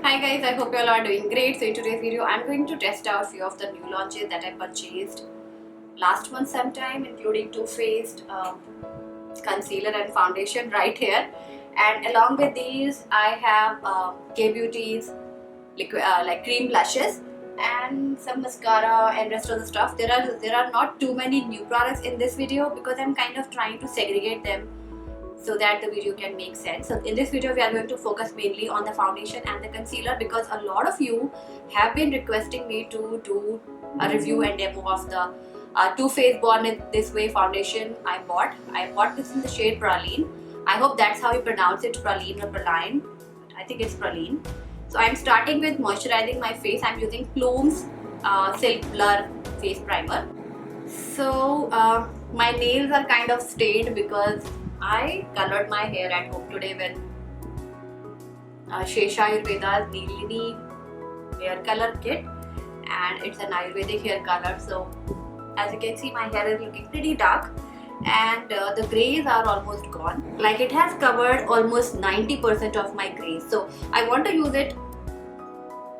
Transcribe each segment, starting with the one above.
Hi guys, I hope you all are doing great. So in today's video, I'm going to test out few of the new launches that I purchased last month sometime, including Too Faced concealer and foundation right here. And along with these, I have K-Beauty's liquid like cream blushes and some mascara and rest of the stuff. There are not too many new products in this video because I'm kind of trying to segregate them so that the video can make sense. So in this video we are going to focus mainly on the foundation and the concealer because a lot of you have been requesting me to do a review and demo of the Too Faced Born It This Way foundation I bought this in the shade Praline. I hope that's how you pronounce it, Praline or Praline. I think it's Praline. So I'm starting with moisturizing my face. I'm using Plume's Silk Blur Face Primer. So my nails are kind of stained because I colored my hair at home today with Shesha Ayurveda's Neelini hair color kit, and it's an Ayurvedic hair color. So as you can see, my hair is looking pretty dark and the grays are almost gone. Like it has covered almost 90% of my grays. So I want to use it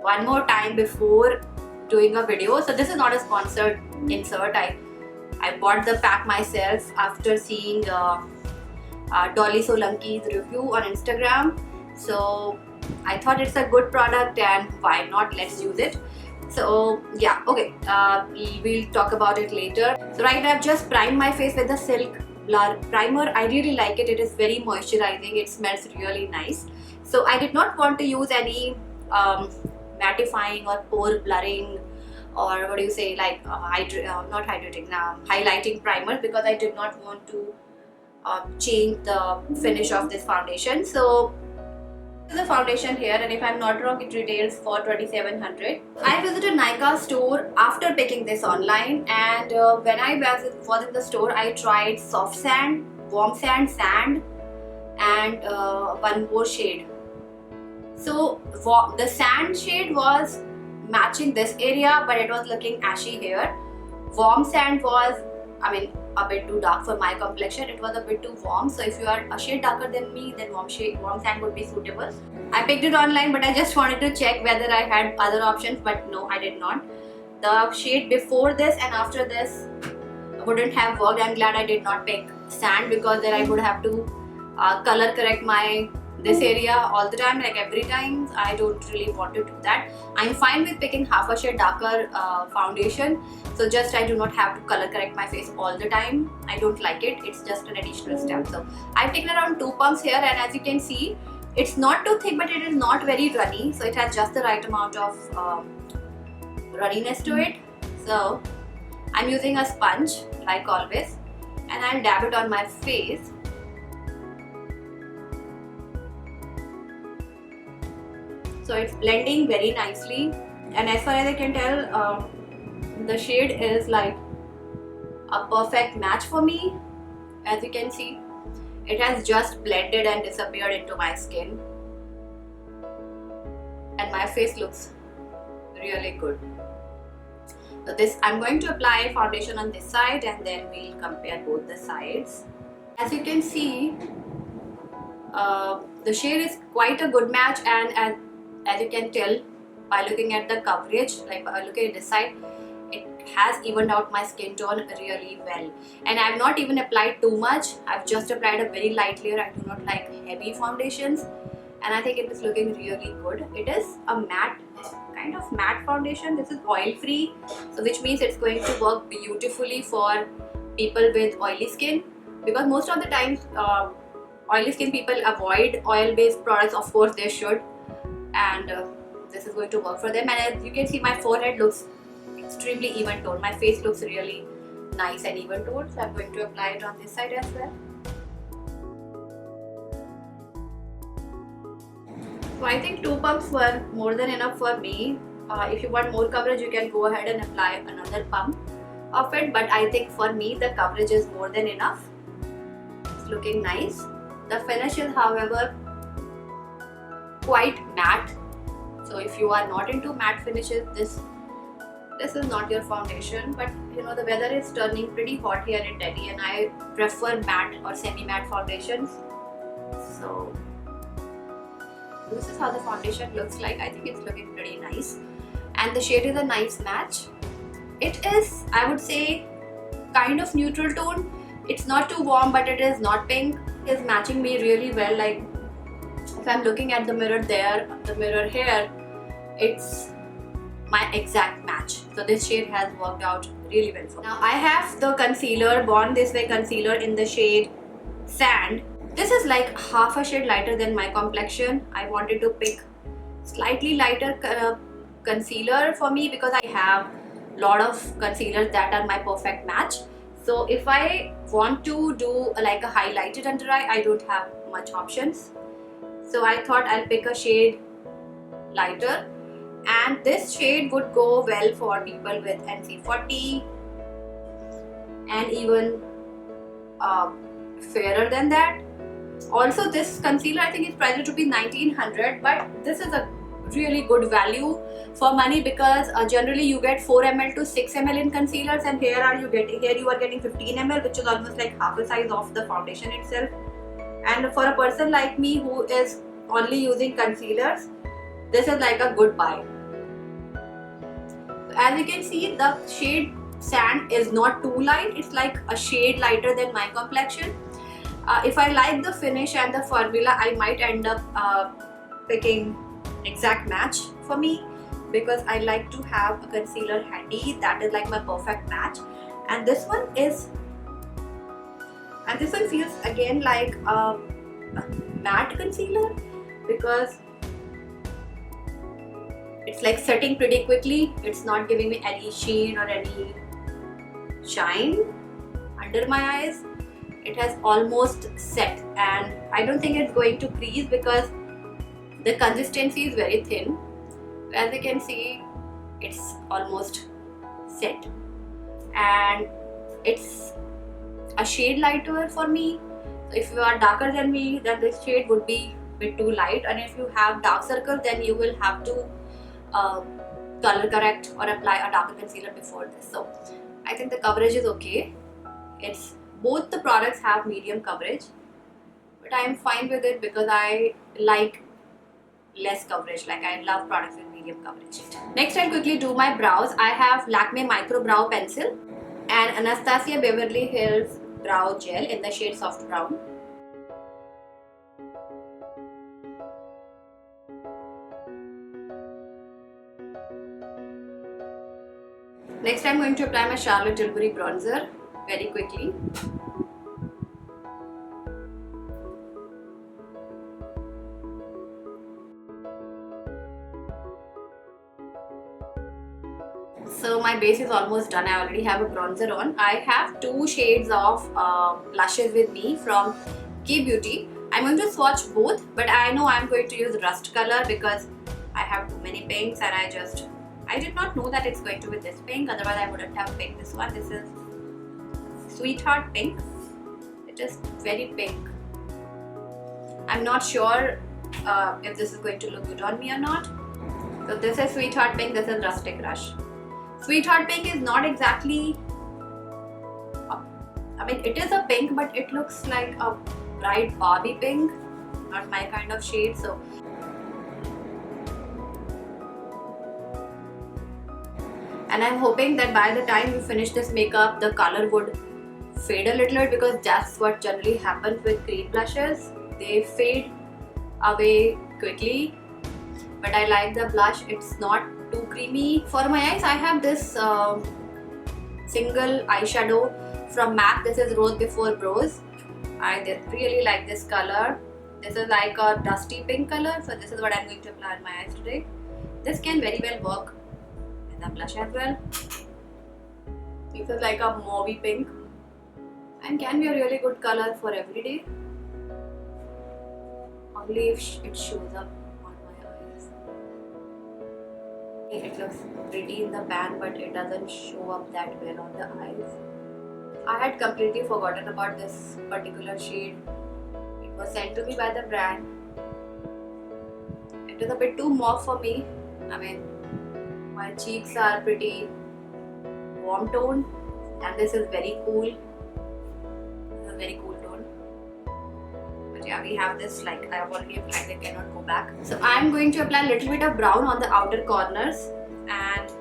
one more time before doing a video. So this is not a sponsored insert. I bought the pack myself after seeing Dolly Solanki's review on Instagram. So I thought it's a good product and why not, let's use it. So yeah, okay, we'll talk about it later. So right now I've just primed my face with the Silk Blur primer. I really like it. It is very moisturizing. It smells really nice. So I did not want to use any mattifying or pore blurring or what do you say, like not hydrating, highlighting primer, because I did not want to change the finish of this foundation. So this is the foundation here, and if I'm not wrong, it retails for 2,700. I visited Nykaa store after picking this online, and when I was in the store, I tried soft sand, warm sand, and one more shade. So the sand shade was matching this area, but it was looking ashy here. Warm sand was, I mean, a bit too dark for my complexion. It was a bit too warm. So if you are a shade darker than me, then warm sand would be suitable. I picked it online, but I just wanted to check whether I had other options, but no, I did not. The shade before this and after this wouldn't have worked. I'm glad I did not pick sand because then I would have to color correct this area all the time, like every time. I don't really want to do that. I'm fine with picking half a shade darker foundation, so just I do not have to color correct my face all the time. I don't like it. It's just an additional step. So I've taken around 2 pumps here, and as you can see, it's not too thick, but it is not very runny, so it has just the right amount of runniness to it. So I'm using a sponge like always, and I'll dab it on my face. So it's blending very nicely, and as far as I can tell, the shade is like a perfect match for me. As you can see, it has just blended and disappeared into my skin, and my face looks really good. So this, I'm going to apply foundation on this side and then we'll compare both the sides. As you can see, the shade is quite a good match, and as you can tell by looking at the coverage, like by looking at this side, it has evened out my skin tone really well. And I have not even applied too much. I've just applied a very light layer. I do not like heavy foundations, and I think it is looking really good. It is a matte, kind of matte foundation. This is oil free, so which means it's going to work beautifully for people with oily skin, because most of the times oily skin people avoid oil based products. Of course they should, and this is going to work for them. And as you can see, my forehead looks extremely even toned. My face looks really nice and even toned, so I'm going to apply it on this side as well. So I think 2 pumps were more than enough for me. If you want more coverage, you can go ahead and apply another pump of it, but I think for me the coverage is more than enough. It's looking nice. The finish is, however, quite matte, so if you are not into matte finishes, this is not your foundation. But you know, the weather is turning pretty hot here in Delhi, and I prefer matte or semi-matte foundations. So This is how the foundation looks like. I think it's looking pretty nice. And the shade is a nice match. It is, I would say, kind of neutral tone. It's not too warm, but it is not pink. It's matching me really well. Like if I'm looking at the mirror there, the mirror here, it's my exact match. So this shade has worked out really well for me. Now I have the concealer, Born This Way concealer in the shade Sand. This is like half a shade lighter than my complexion. I wanted to pick slightly lighter concealer for me because I have a lot of concealers that are my perfect match. So if I want to do like a highlighted under eye, I don't have much options. So I thought I'll pick a shade lighter, and this shade would go well for people with NC40 and even fairer than that. Also, this concealer I think is priced to be 1900, but this is a really good value for money because generally you get 4 ml to 6 ml in concealers, and here you are getting 15 ml, which is almost like half the size of the foundation itself. And for a person like me who is only using concealers, this is like a good buy. As you can see, the shade Sand is not too light. It's like a shade lighter than my complexion. If I like the finish and the formula, I might end up picking exact match for me because I like to have a concealer handy that is like my perfect match. And this one feels again like a matte concealer because it's like setting pretty quickly. It's not giving me any sheen or any shine under my eyes. It has almost set, and I don't think it's going to crease because the consistency is very thin. As you can see, it's almost set, and it's a shade lighter for me. So if you are darker than me, then this shade would be a bit too light, and if you have dark circles, then you will have to color correct or apply a darker concealer before this. So I think the coverage is okay. Both the products have medium coverage, but I am fine with it because I like less coverage. Like I love products with medium coverage. Next, I'll quickly do my brows. I have Lakme Micro Brow Pencil and Anastasia Beverly Hills Brow Gel in the shade Soft Brown. Next, I'm going to apply my Charlotte Tilbury bronzer very quickly. So my base is almost done. I already have a bronzer on. I have 2 shades of blushes with me from Key Beauty. I'm going to swatch both, but I know I'm going to use Rust color because I have too many pinks, and I did not know that it's going to be this pink, otherwise I wouldn't have picked this one. This is Sweetheart Pink. It is very pink. I'm not sure if this is going to look good on me or not. So this is Sweetheart Pink, this is Rustic Rush. Sweetheart Pink is not exactly, I mean it is a pink, but it looks like a bright Barbie pink, not my kind of shade. So and I'm hoping that by the time you finish this makeup, the color would fade a little bit because that's what generally happens with cream blushes. They fade away quickly, but I like the blush. It's not too creamy. For my eyes, I have this single eyeshadow from MAC. This is Rose Before Brows. I really like this color. This is like a dusty pink color, so this is what I'm going to apply on my eyes today. This can very well work in the blush as well. This is like a mauvey pink and can be a really good color for everyday, only if it shows up on my eyes. It looks pretty in the pan, but it doesn't show up that well on the eyes. I had completely forgotten about this particular shade. It was sent to me by the brand. It is a bit too mauve for me. I mean, my cheeks are pretty warm toned, and this is very cool. This is a very cool tone. But yeah, we have this, like I have already applied, I cannot go back. So I'm going to apply a little bit of brown on the outer corners, and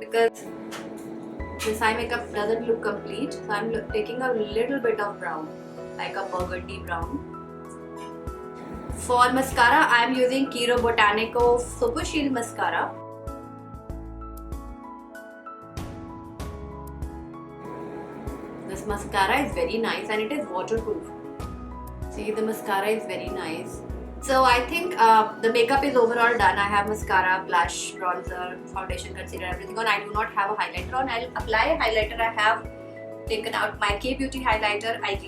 because this eye makeup doesn't look complete, so I'm taking a little bit of brown, like a burgundy brown. For mascara, I am using KIRO BOTANICO Super Shield Mascara. This mascara is very nice and it is waterproof. See, the mascara is very nice. So I think the makeup is overall done. I have mascara, blush, bronzer, foundation, concealer, everything on. I do not have a highlighter on. I'll apply a highlighter. I have taken out my K-Beauty highlighter. I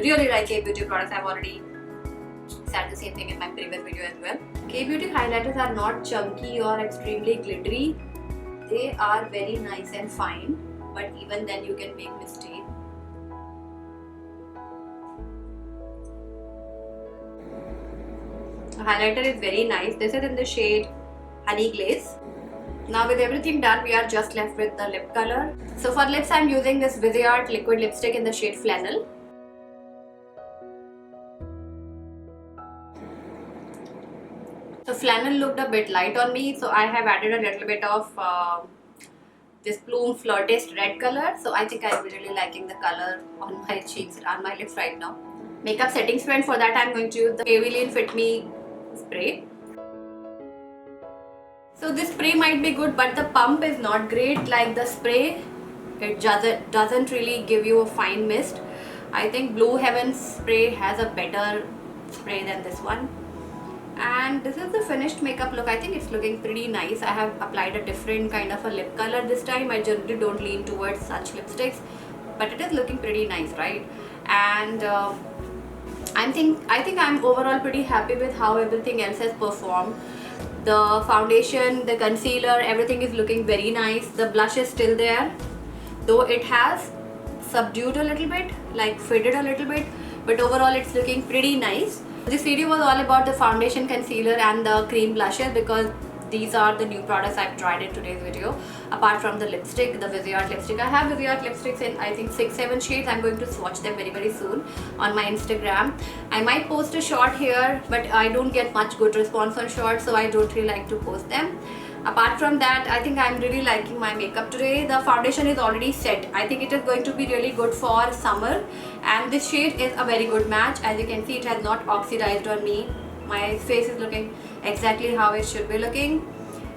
really like K-Beauty products. I've already said the same thing in my previous video as well. K-Beauty highlighters are not chunky or extremely glittery. They are very nice and fine, but even then you can make mistakes. The highlighter is very nice. This is in the shade Honey Glaze. Now with everything done, we are just left with the lip color. So for lips, I'm using this Viseart liquid lipstick in the shade Flannel. So Flannel looked a bit light on me, so I have added a little bit of this Plume Flirtist red color. So I think I'm really liking the color on my cheeks, on my lips right now. Makeup setting spray, for that I'm going to use the Maybelline Fit Me spray. So this spray might be good, but the pump is not great. Like the spray, it doesn't really give you a fine mist. I think Blue Heaven spray has a better spray than this one. And this is the finished makeup look. I think it's looking pretty nice. I have applied a different kind of a lip color this time. I generally don't lean towards such lipsticks, but it is looking pretty nice, right? And I think I'm overall pretty happy with how everything else has performed. The foundation, the concealer, everything is looking very nice. The blush is still there, though it has subdued a little bit, like faded a little bit, but overall it's looking pretty nice. This video was all about the foundation, concealer and the cream blushes, because these are the new products I've tried in today's video. Apart from the lipstick, the Viseart lipstick. I have Viseart lipsticks in I think 6-7 shades. I'm going to swatch them very soon on my Instagram. I might post a short here, but I don't get much good response on shorts, so I don't really like to post them. Apart from that, I think I'm really liking my makeup today. The foundation is already set. I think it is going to be really good for summer, and this shade is a very good match. As you can see, it has not oxidized on me. My face is looking exactly how it should be looking,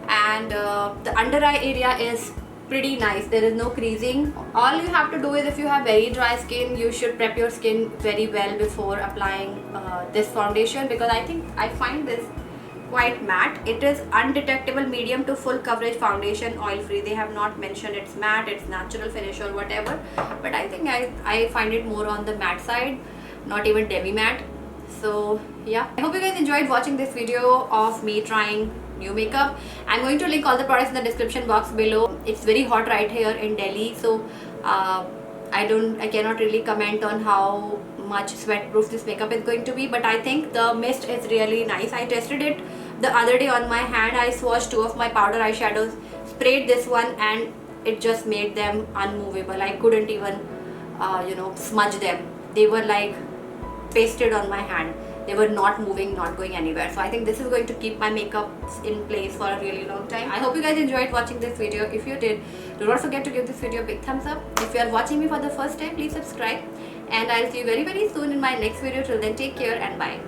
and the under eye area is pretty nice. There is no creasing. All you have to do is, if you have very dry skin, you should prep your skin very well before applying this foundation, because I find this quite matte. It is undetectable medium to full coverage foundation, oil free. They have not mentioned it's matte, it's natural finish or whatever, but I think I find it more on the matte side, not even demi matte. So yeah, I hope you guys enjoyed watching this video of me trying new makeup. I'm going to link all the products in the description box below. It's very hot right here in Delhi, so I cannot really comment on how much sweat proof this makeup is going to be, but I think the mist is really nice. I tested it the other day on my hand. I swatched 2 of my powder eyeshadows, sprayed this one, and it just made them unmovable. I couldn't even smudge them. They were like pasted on my hand. They were not moving, not going anywhere. So I think this is going to keep my makeup in place for a really long time. I hope you guys enjoyed watching this video. If you did, do not forget to give this video a big thumbs up. If you are watching me for the first time, please subscribe, and I'll see you very soon in my next video. Till then, take care and bye.